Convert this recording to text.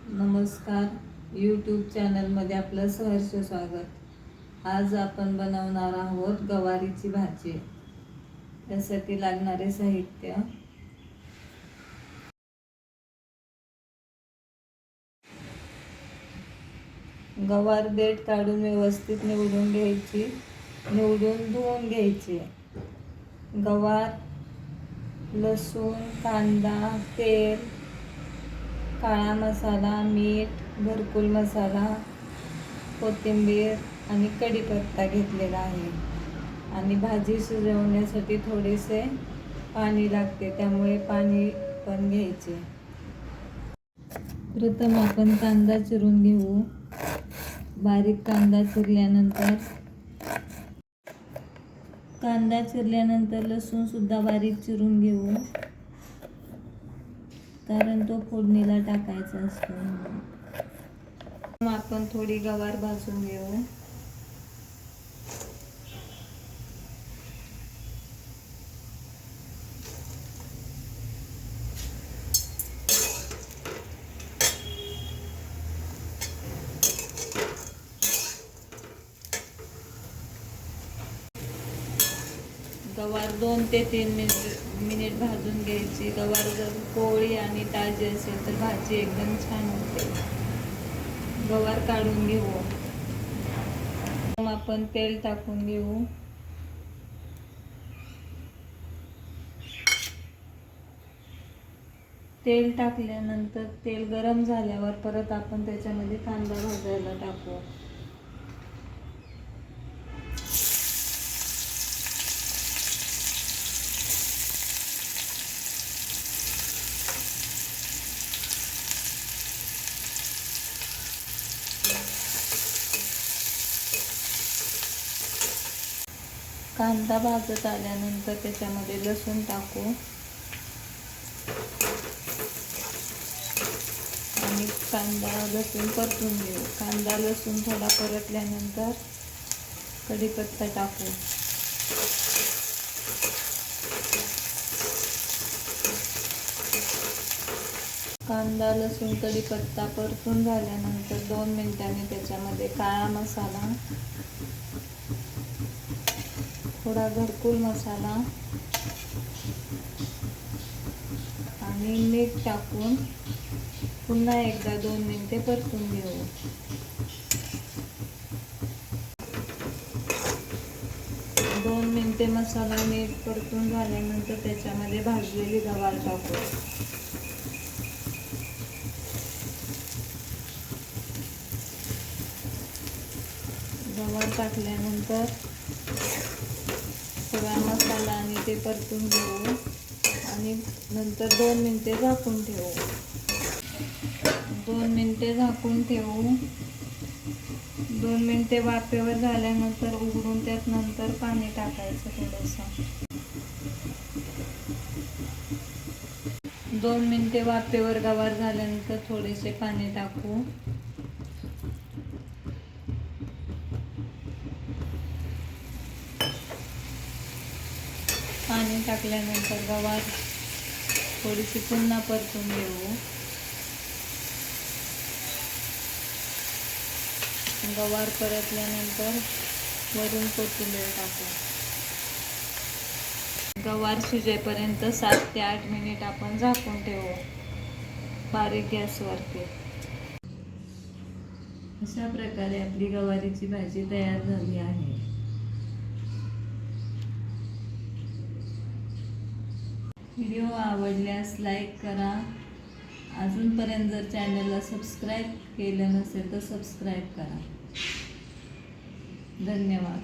नमस्कार, यूट्यूब चॅनलमध्ये आपलं सहर्ष स्वागत। आज आपण बनवणार आहोत गवारीची भाजी। त्यासाठी लागणारे साहित्य: गवार देठ काढून व्यवस्थित निवडून घ्यायची, निवडून धुवून घ्यायची। गवार, लसूण, कांदा, तेल, काळा मसाला, मीठ, घरकुल मसाला, कोथिंबीर आणि कढीपत्ता घेतलेला आहे। आणि भाजी शिजवण्यासाठी थोडेसे पाणी लागते, त्यामुळे पाणी पण घ्यायचे। प्रथम आपण कांदा चिरून घेऊ। बारीक कांदा चिरल्यानंतर लसूण सुद्धा बारीक चिरून घेऊ, कारण तो फोडणीला टाकायचा असतो। आपण थोडी गवार भाजून घेऊ। गवार 2 ते 3 मिनिट भाजून घ्यायची। गवार जर कोवळी आणि ताजी असेल तर भाजी एकदम छान होते। गवार काढून घेऊ। आपण तेल टाकून घेऊ। तेल टाकल्यानंतर तेल गरम झाल्यावर परत आपण त्याच्यामध्ये कांदा भाजायला टाकू। कांदा भाजत आल्यानंतर त्याच्यामध्ये लसूण टाकू आणि कांदा लसूण परतून घेऊ। कांदा लसूण थोडा परतल्यानंतर कढीपत्ता टाकू। कांदा लसूण कढीपत्ता परतून झाल्यानंतर 2 मिनिटांनी त्याच्यामध्ये काळा मसाला, थोडा घरकुल मसाला आणि मीठ टाकून पुन्हा एकदा 2 मिनिटे परतून घेऊ। 2 मिनिटे मसाला मीठ परतून झाल्यानंतर त्याच्यामध्ये भाजलेली गवार टाकू। गवार टाकल्यानंतर थोडा मसाला आणि ते परतून घेऊ आणि नंतर 2 मिनिटे झाकून ठेवू। 2 मिनिटे झाकून ठेवू। 2 मिनिटे वाफेवर झाल्यानंतर उघडून त्यात नंतर पाणी टाकायचं थोडंसं। 2 मिनिटे वाफेवर गवार झाल्यानंतर थोडेसे पाणी टाकू। पाणी टाकल्यानंतर गवार थोडीशी पुन्हा परतून घेऊ। गवार परतल्यानंतर वरून कोथिंबीर टाकू। गवार शिजेपर्यंत 7 ते 8 मिनिट आपण झाकून ठेवू, बारीक गॅसवरती। अशा प्रकारे आपली गवारीची भाजी तयार झाली आहे। व्हिडिओ आवडल्यास लाईक करा। अजूनपर्यंत जर चॅनलला सबस्क्राईब केलं नसेल तर सबस्क्राईब करा। धन्यवाद।